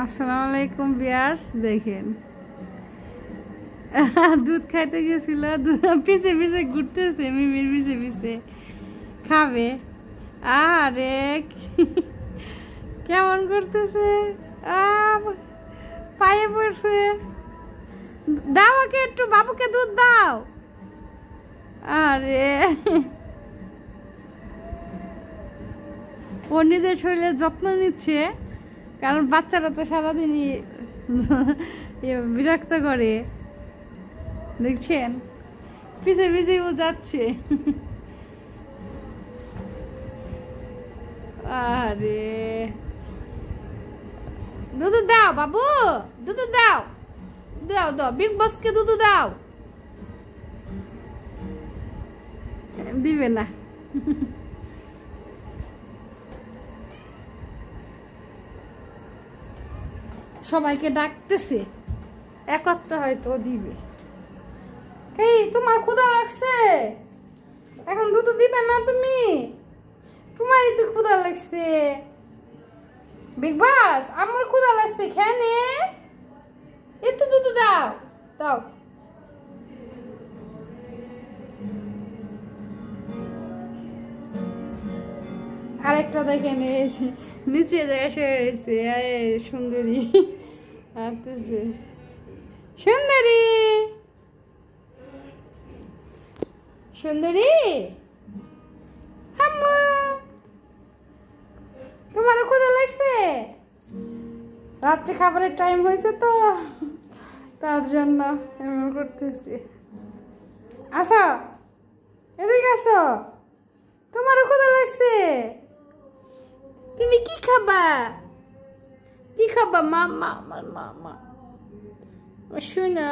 আসসালামু আলাইকুম ভিউয়ার্স, দেখেন দুধ খাইতে গেছিল, পিছে পিছে ঘুরতেছে, মিমির পিছে পিছে খাবে। আরে কেমন করতেছে, পায়ে পড়ছে। দাও ওকে একটু, বাবুকে দুধ দাও। আরে ও নিজের শরীরের যত্ন নিচ্ছে, কারণ বাচ্চারা তো সারাদিনই বিরক্ত করে। দেখছেন পিছে পিছে ও যাচ্ছে। আরে দুধ দাও বাবু, দুধ দাও, দাও দাও, বিগ বসকে দুধ দাও। দিবে না। সবাইকে ডাকতেছে, একত্র হয়তো দিবে। এই তোমার ক্ষুধা লাগছে, এখন দুধ দিবে না তুমি? তোমারই তো ক্ষুধা লাগছে। বিগ বস, আমার ক্ষুধা লাগছে, খেয়ে নে, একটু দুধ দাও, দাও। আরেকটা দেখেন, নিচে এসে রয়েছে সুন্দরী, হাঁটতেছে। সুন্দরী, সুন্দরী, তোমার ক্ষুধা লাগছে? রাত্রে খাবারের টাইম হয়েছে তো, তার জন্য এমন করতেছি। আসো এদিকে আসো, তোমারও ক্ষুধা লাগছে। তুমি কি খাবা? কি খাবা? মামা আমার মামা শোনা,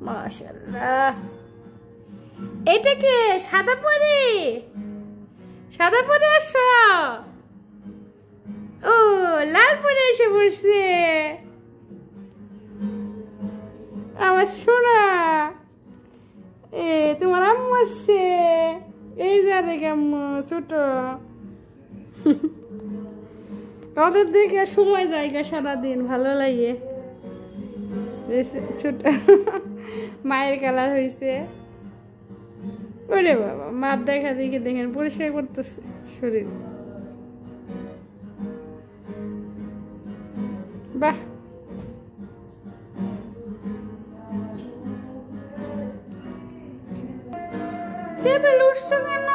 মাশাআল্লাহ। এটা কে? সাদা পরি, সাদা পরে আসো। ও লাল পরে এসে পড়ছে আমার সোনা। তোমার আম্মু আসছে, এই যারে আম্মু ছোট। ওদের দেখে সময় জায়গা সারাদিন ভালো লাগে। ছোট মায়ের কালার হয়েছে। ওরে বাবা, মার দেখা দেখে দেখেন পরিষ্কার করতেছে শরীর। বাহ, টেবিল উঠছো কেন?